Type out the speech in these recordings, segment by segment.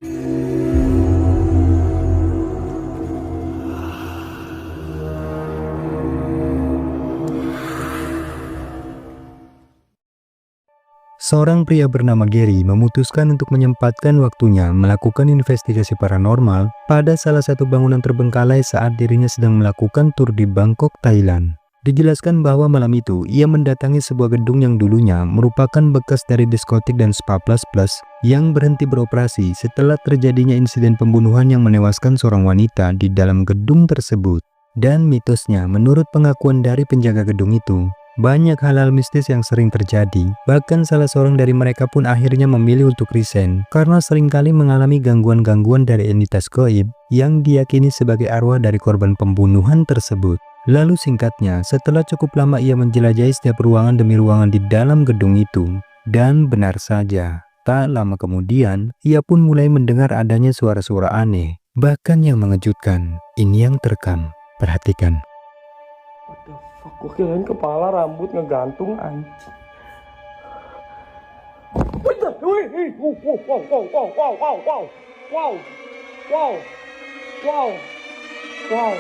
Seorang pria bernama Gary memutuskan untuk menyempatkan waktunya melakukan investigasi paranormal pada salah satu bangunan terbengkalai saat dirinya sedang melakukan tur di Bangkok, Thailand. Dijelaskan bahwa malam itu ia mendatangi sebuah gedung yang dulunya merupakan bekas dari diskotik dan spa plus yang berhenti beroperasi setelah terjadinya insiden pembunuhan yang menewaskan seorang wanita di dalam gedung tersebut. Dan mitosnya, menurut pengakuan dari penjaga gedung itu, banyak hal-hal mistis yang sering terjadi. Bahkan salah seorang dari mereka pun akhirnya memilih untuk resign karena seringkali mengalami gangguan-gangguan dari entitas gaib yang diyakini sebagai arwah dari korban pembunuhan tersebut. Lalu singkatnya, setelah cukup lama ia menjelajahi setiap ruangan demi ruangan di dalam gedung itu, dan benar saja, tak lama kemudian ia pun mulai mendengar adanya suara-suara aneh, bahkan yang mengejutkan. Ini yang terekam. Perhatikan. What the fuck, gue kirain kepala rambut ngegantung anjing. What the, wow.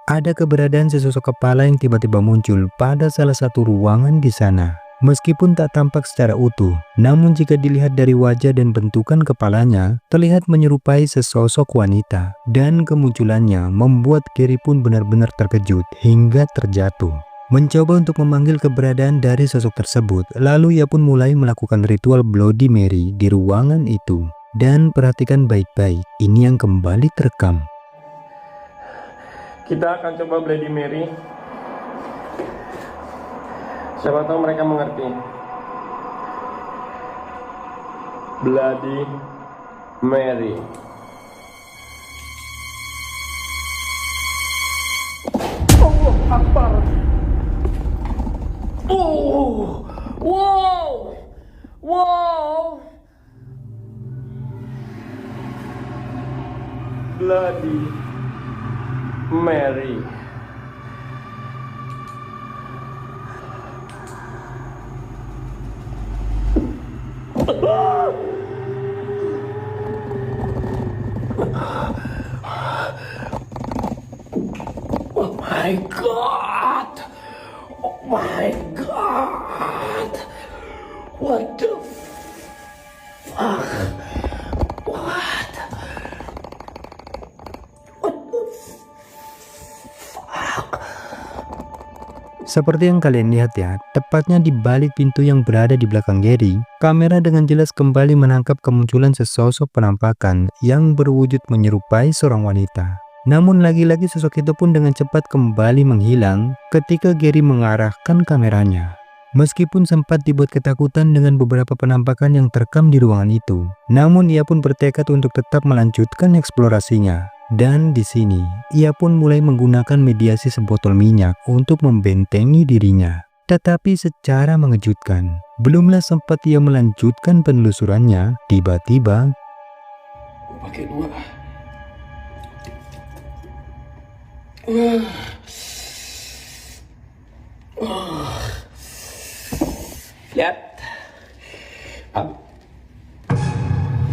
Ada keberadaan sesosok kepala yang tiba-tiba muncul pada salah satu ruangan di sana. Meskipun tak tampak secara utuh, namun jika dilihat dari wajah dan bentukan kepalanya, terlihat menyerupai sesosok wanita. Dan kemunculannya membuat Gary pun benar-benar terkejut hingga terjatuh. Mencoba untuk memanggil keberadaan dari sosok tersebut, lalu ia pun mulai melakukan ritual Bloody Mary di ruangan itu. Dan perhatikan baik-baik, ini yang kembali terekam. Kita akan coba Bloody Mary. Siapa tahu mereka mengerti. Bloody Mary. Allah Akbar. Oh, wow. Bloody Mary. Oh my God! Oh my God! What the fuck? What? What the fuck? Seperti yang kalian lihat ya, tepatnya di balik pintu yang berada di belakang Gary, kamera dengan jelas kembali menangkap kemunculan sesosok penampakan yang berwujud menyerupai seorang wanita. Namun lagi-lagi sosok itu pun dengan cepat kembali menghilang ketika Gary mengarahkan kameranya. Meskipun sempat dibuat ketakutan dengan beberapa penampakan yang terekam di ruangan itu, namun ia pun bertekad untuk tetap melanjutkan eksplorasinya. Dan di sini, ia pun mulai menggunakan mediasi sebotol minyak untuk membentengi dirinya. Tetapi secara mengejutkan, belumlah sempat ia melanjutkan penelusurannya, tiba-tiba Pakai dua. Lihat.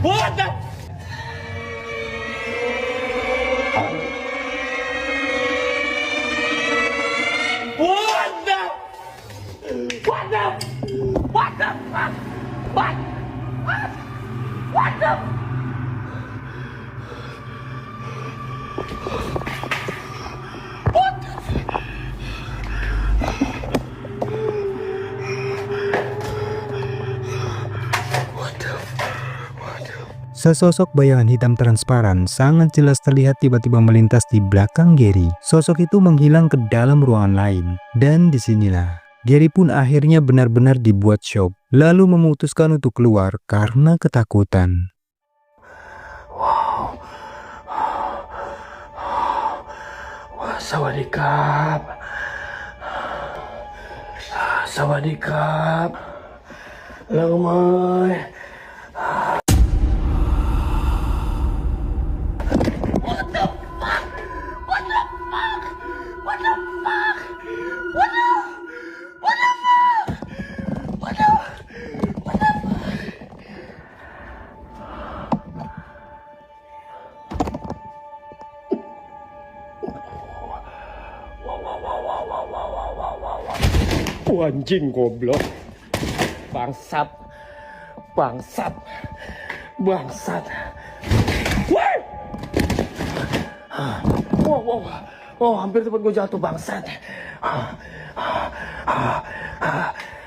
What the? What the fuck? What the? sesosok bayangan hitam transparan sangat jelas terlihat tiba-tiba melintas di belakang Gary. Sosok itu menghilang ke dalam ruangan lain. Dan disinilah Gary pun akhirnya benar-benar dibuat shock, lalu memutuskan untuk keluar karena ketakutan. Wow. Sawadikap. Sawadikap. Lamai. anjing goblok. Bangsat. Bangsat. Bangsat. Wah! Wow, hampir tempat gue jatuh bangsat.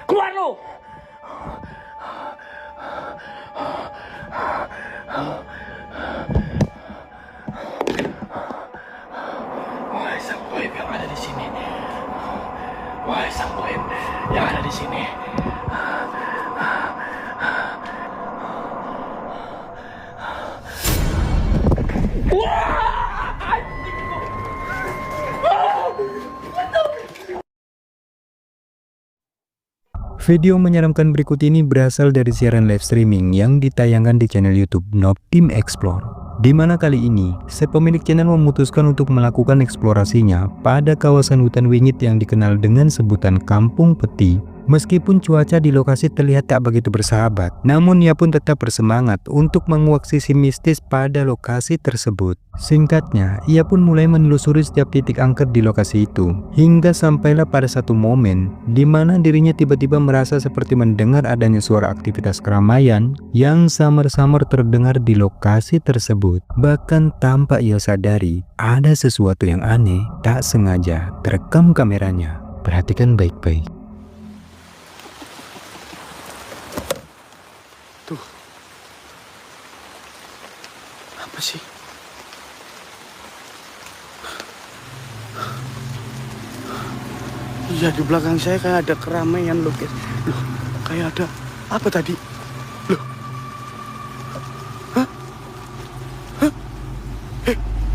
Keluar lu! Wahai sang goib yang ada di sini. Wahai sang goib yang ada di sini. Video menyeramkan berikut ini berasal dari siaran live streaming yang ditayangkan di channel YouTube Noob Team Explore. Di mana kali ini, pemilik channel memutuskan untuk melakukan eksplorasinya pada kawasan hutan wingit yang dikenal dengan sebutan Kampung Peti. Meskipun cuaca di lokasi terlihat tak begitu bersahabat, namun ia pun tetap bersemangat untuk menguak sisi mistis pada lokasi tersebut. Singkatnya, ia pun mulai menelusuri setiap titik angker di lokasi itu, hingga sampailah pada satu momen di mana dirinya tiba-tiba merasa seperti mendengar adanya suara aktivitas keramaian yang samar-samar terdengar di lokasi tersebut. Bahkan tanpa ia sadari, ada sesuatu yang aneh tak sengaja terekam kameranya. Perhatikan baik-baik. Tuh. Apa sih? Iya, di belakang saya kayak ada keramaian loh guys. Loh, kayak ada apa tadi? Loh. Hah? Hah?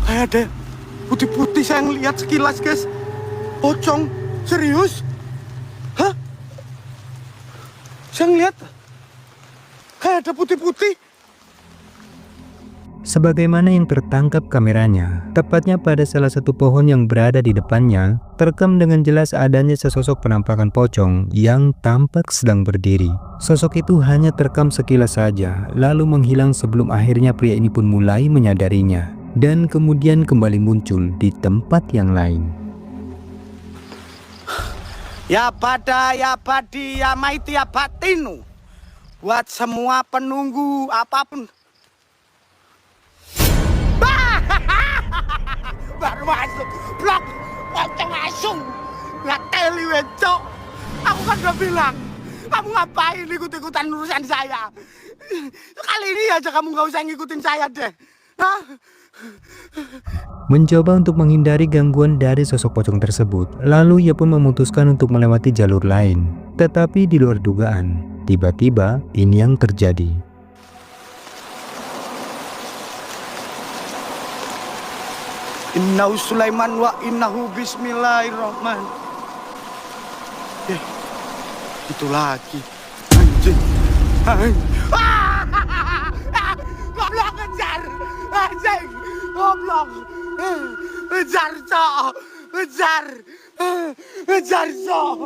Kayak ada putih-putih saya ngeliat sekilas guys. Pocong, serius? Hah? Saya ngeliat kayak ada putih-putih. Sebagaimana yang tertangkap kameranya, tepatnya pada salah satu pohon yang berada di depannya, terekam dengan jelas adanya sesosok penampakan pocong yang tampak sedang berdiri. Sosok itu hanya terekam sekilas saja, lalu menghilang sebelum akhirnya pria ini pun mulai menyadarinya, dan kemudian kembali muncul di tempat yang lain. Ya pada, ya badi, ya maiti, ya batinu. Buat semua penunggu apapun. Baru masuk blok pocong asung. Nggak teli wencok. Aku kan udah bilang, kamu ngapain ikut-ikutan urusan saya? Kali ini aja kamu nggak usah ngikutin saya deh. Hah? Mencoba untuk menghindari gangguan dari sosok pocong tersebut, lalu ia pun memutuskan untuk melewati jalur lain. Tetapi di luar dugaan, tiba-tiba ini yang terjadi. Innahu Sulaiman wa innahu bismillahirrahman. Itu lagi. Anjing. Goblok ngejar. Anjing. Goblok. Ngejar, Cok. Ngejar. Ngejar, Cok.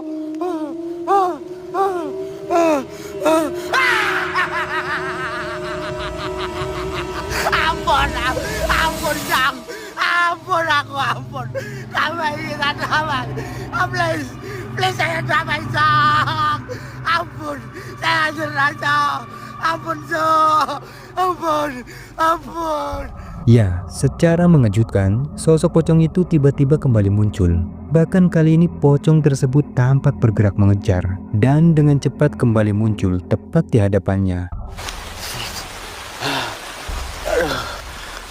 Ampun, ampun, Cok. Ampun aku, ampun. Kamu ini tak damai. Please, please saya damai, Cok. Ampun, saya nyerah, Cok. Ampun, Cok. Ampun, ampun. Ya, secara mengejutkan, sosok pocong itu tiba-tiba kembali muncul. Bahkan kali ini pocong tersebut tampak bergerak mengejar, dan dengan cepat kembali muncul tepat di hadapannya.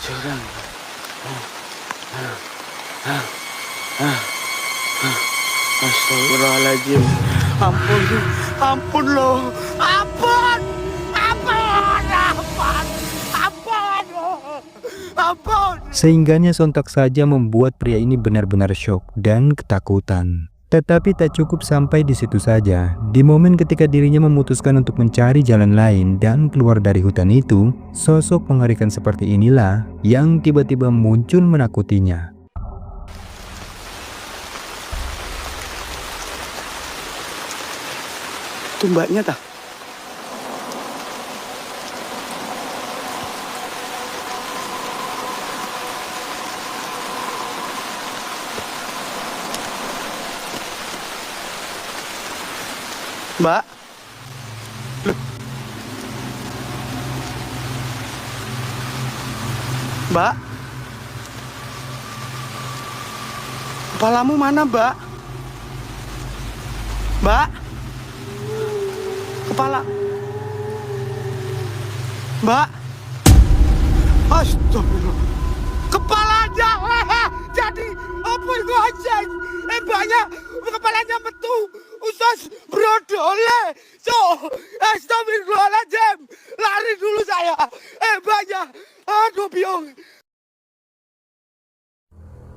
Curang. Astagfirullahaladzim. Ampun, ampun loh. Ampun, ampun, ampun, ampun, ampun. Sehingganya sontak saja membuat pria ini benar-benar syok dan ketakutan. Tetapi tak cukup sampai di situ saja. Di momen ketika dirinya memutuskan untuk mencari jalan lain dan keluar dari hutan itu, sosok mengerikan seperti inilah yang tiba-tiba muncul menakutinya. Itu mbaknya tak? Mbak? Loh. Mbak? Kepalamu mana, Mbak? Mbak? Kepala... Mbak? Astagfirullah. Kepalanya! Jadi, apa itu anjing? Mbaknya, kepalanya metu. Usus brodole. So, astagfirullahaladzim. Lari dulu saya. Mbaknya. Aduh, biong.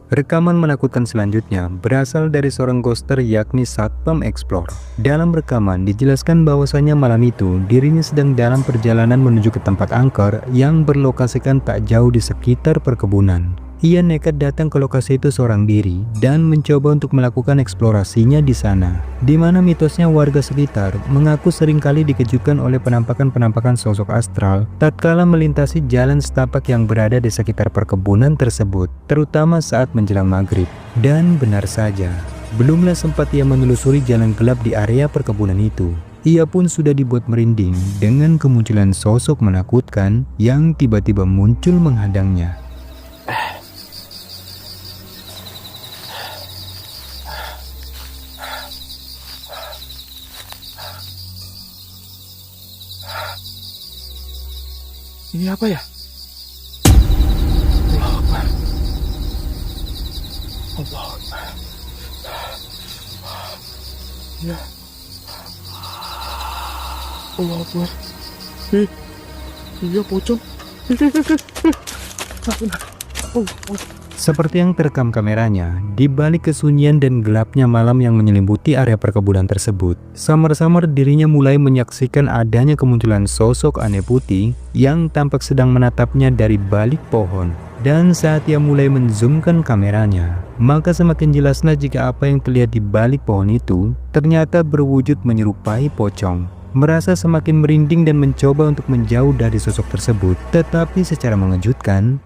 Rekaman menakutkan selanjutnya berasal dari seorang ghoster yakni Satpam Explore. Dalam rekaman dijelaskan bahwasanya malam itu dirinya sedang dalam perjalanan menuju ke tempat angker yang berlokasikan tak jauh di sekitar perkebunan. Ia nekat datang ke lokasi itu seorang diri dan mencoba untuk melakukan eksplorasinya di sana. Di mana mitosnya warga sekitar mengaku seringkali dikejutkan oleh penampakan-penampakan sosok astral tatkala melintasi jalan setapak yang berada di sekitar perkebunan tersebut, terutama saat menjelang maghrib. Dan benar saja, belumlah sempat ia menelusuri jalan gelap di area perkebunan itu, ia pun sudah dibuat merinding dengan kemunculan sosok menakutkan yang tiba-tiba muncul menghadangnya. Ini apa ya? Allah Akbar. Allah Akbar. Ya. Allah Akbar. Iya pocong. Seperti yang terekam kameranya, di balik kesunyian dan gelapnya malam yang menyelimuti area perkebunan tersebut, samar-samar dirinya mulai menyaksikan adanya kemunculan sosok aneh putih yang tampak sedang menatapnya dari balik pohon. Dan saat ia mulai menzoomkan kameranya, maka semakin jelaslah jika apa yang terlihat di balik pohon itu ternyata berwujud menyerupai pocong. Merasa semakin merinding dan mencoba untuk menjauh dari sosok tersebut, tetapi secara mengejutkan,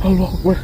Allah Akbar.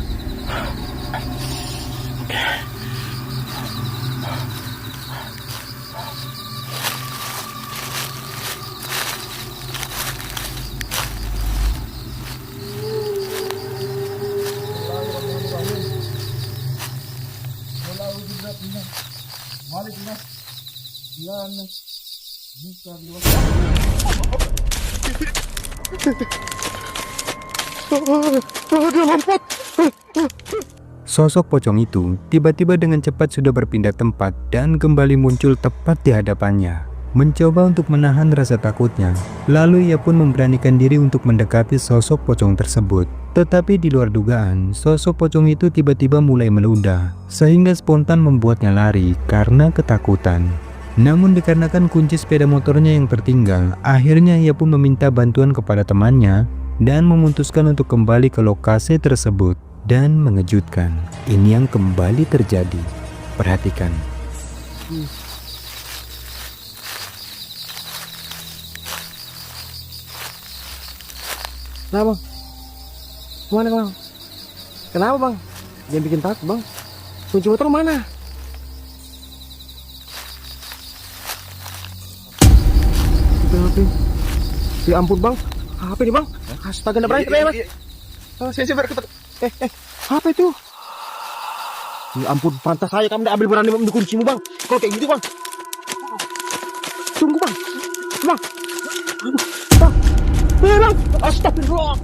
sosok pocong itu tiba-tiba dengan cepat sudah berpindah tempat dan kembali muncul tepat di hadapannya. Mencoba untuk menahan rasa takutnya, lalu ia pun memberanikan diri untuk mendekati sosok pocong tersebut. Tetapi di luar dugaan, sosok pocong itu tiba-tiba mulai meludah, sehingga spontan membuatnya lari karena ketakutan. Namun dikarenakan kunci sepeda motornya yang tertinggal, akhirnya ia pun meminta bantuan kepada temannya dan memutuskan untuk kembali ke lokasi tersebut. Dan mengejutkan, ini yang kembali terjadi. Perhatikan. Nah bang, kemana bang? Kenapa bang? Jangan bikin takut bang. Kunci motor mana? HP. Ya ampun bang, HP nih bang. Astaga, nggak berani mas. Saya berketat. HP itu. Ya ampun, pantas saya kamu udah ambil berani mengambil kuncimu bang. Kalau kayak gitu bang. Tunggu bang. Bang. Bang. Astagfirullah.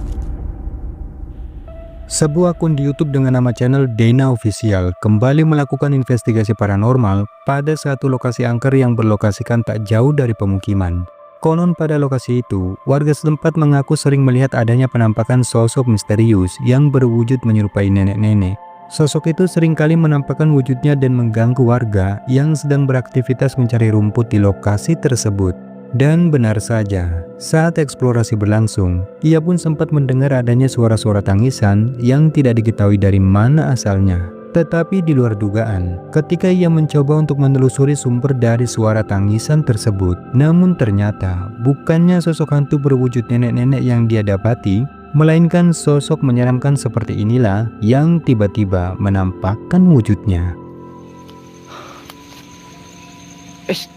Sebuah akun di YouTube dengan nama channel Dena Official kembali melakukan investigasi paranormal pada satu lokasi angker yang berlokasikan tak jauh dari pemukiman. Konon pada lokasi itu, warga setempat mengaku sering melihat adanya penampakan sosok misterius yang berwujud menyerupai nenek-nenek. Sosok itu seringkali menampakkan wujudnya dan mengganggu warga yang sedang beraktivitas mencari rumput di lokasi tersebut. Dan benar saja, saat eksplorasi berlangsung, ia pun sempat mendengar adanya suara-suara tangisan yang tidak diketahui dari mana asalnya. Tetapi di luar dugaan, ketika ia mencoba untuk menelusuri sumber dari suara tangisan tersebut, namun ternyata bukannya sosok hantu berwujud nenek-nenek yang dia dapati, Melainkan sosok menyeramkan seperti inilah yang tiba-tiba menampakkan wujudnya.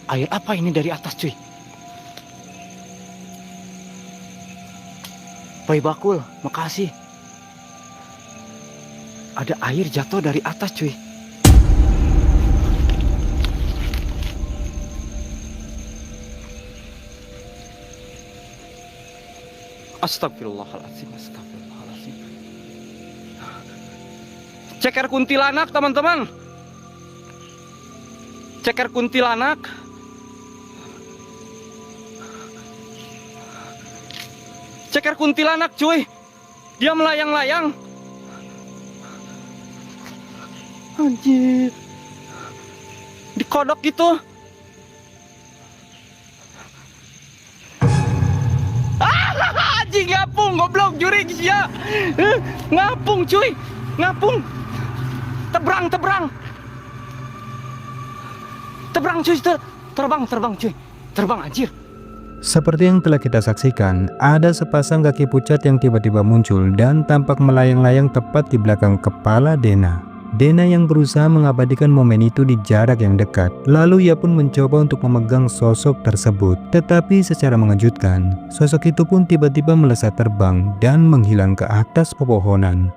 Air apa ini dari atas, cuy? Pai Bakul, makasih. Ada air jatuh dari atas, cuy. Astagfirullahaladzim, astagfirullahaladzim. Ceker kuntilanak, teman-teman. Ceker kuntilanak. Ceker kuntilanak, cuy. Dia melayang-layang. Anjir. Dikodok gitu. Anjing, ngapung, goblok, jurig sia. Ngapung, cuy. Ngapung. Tebrang. Terbang cuy, terbang cuy. Terbang anjir. Seperti yang telah kita saksikan, ada sepasang kaki pucat yang tiba-tiba muncul dan tampak melayang-layang tepat di belakang kepala Dena. Dena yang berusaha mengabadikan momen itu di jarak yang dekat. Lalu ia pun mencoba untuk memegang sosok tersebut. Tetapi secara mengejutkan, sosok itu pun tiba-tiba melesat terbang dan menghilang ke atas pepohonan.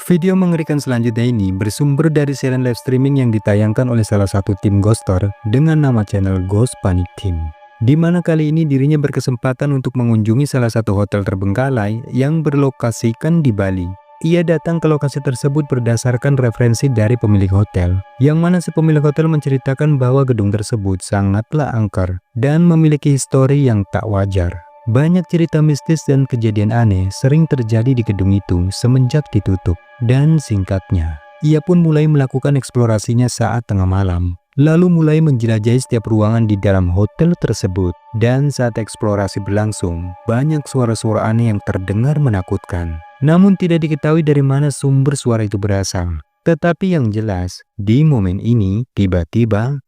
Video mengerikan selanjutnya ini bersumber dari siaran live streaming yang ditayangkan oleh salah satu tim Ghostor dengan nama channel Ghost Panic Team, di mana kali ini dirinya berkesempatan untuk mengunjungi salah satu hotel terbengkalai yang berlokasikan di Bali. Ia datang ke lokasi tersebut berdasarkan referensi dari pemilik hotel, yang mana si pemilik hotel menceritakan bahwa gedung tersebut sangatlah angker dan memiliki histori yang tak wajar. Banyak cerita mistis dan kejadian aneh sering terjadi di gedung itu semenjak ditutup. Dan singkatnya, ia pun mulai melakukan eksplorasinya saat tengah malam. Lalu mulai menjelajahi setiap ruangan di dalam hotel tersebut. Dan saat eksplorasi berlangsung, banyak suara-suara aneh yang terdengar menakutkan. Namun tidak diketahui dari mana sumber suara itu berasal. Tetapi yang jelas, di momen ini tiba-tiba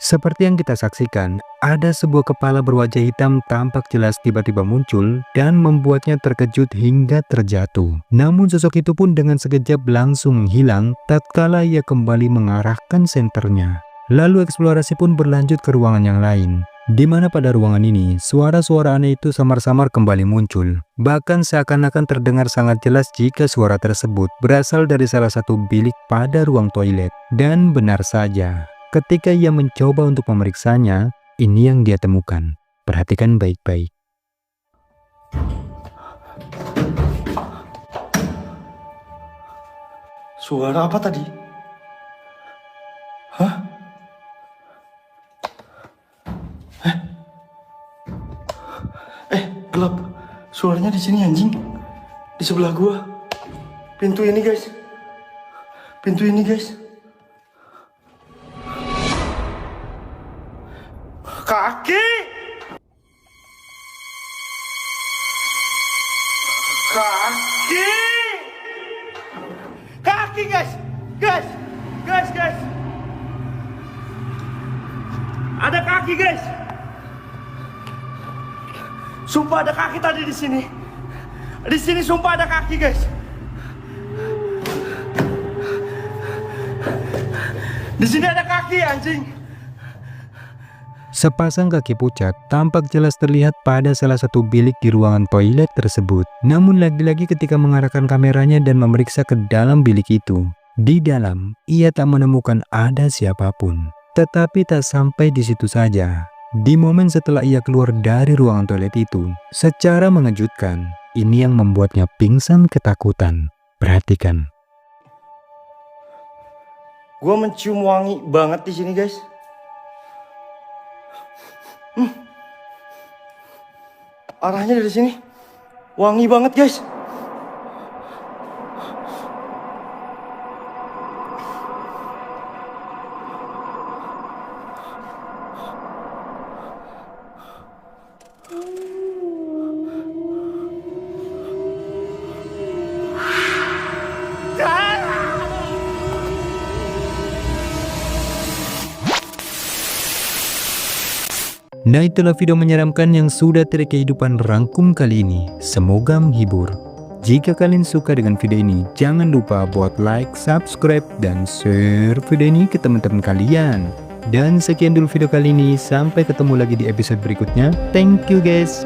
seperti yang kita saksikan, ada sebuah kepala berwajah hitam tampak jelas tiba-tiba muncul dan membuatnya terkejut hingga terjatuh. Namun sosok itu pun dengan sekejap langsung menghilang tatkala ia kembali mengarahkan senternya. Lalu eksplorasi pun berlanjut ke ruangan yang lain, di mana pada ruangan ini suara-suara aneh itu samar-samar kembali muncul. Bahkan seakan-akan terdengar sangat jelas jika suara tersebut berasal dari salah satu bilik pada ruang toilet. Dan benar saja, ketika ia mencoba untuk memeriksanya, ini yang dia temukan. Perhatikan baik-baik. Suara apa tadi? Hah? Gelap. Suaranya di sini anjing. Di sebelah gua. Pintu ini, guys. Pintu ini, guys. Kaki. Kaki. Kaki, guys. Guys. Ada kaki, guys. Sumpah ada kaki tadi di sini. Di sini sumpah ada kaki, guys. Di sini ada kaki, anjing. Sepasang kaki pucat tampak jelas terlihat pada salah satu bilik di ruangan toilet tersebut. Namun lagi-lagi ketika mengarahkan kameranya dan memeriksa ke dalam bilik itu, di dalam ia tak menemukan ada siapapun. Tetapi tak sampai di situ saja. Di momen setelah ia keluar dari ruangan toilet itu, secara mengejutkan, ini yang membuatnya pingsan ketakutan. Perhatikan. Gua mencium wangi banget di sini, guys. Arahnya dari sini. Wangi banget, guys. Nah, itulah video menyeramkan yang sudah Trik Kehidupan rangkum kali ini. Semoga menghibur. Jika kalian suka dengan video ini, jangan lupa buat like, subscribe, dan share video ini ke teman-teman kalian. Dan sekian dulu video kali ini, sampai ketemu lagi di episode berikutnya. Thank you guys.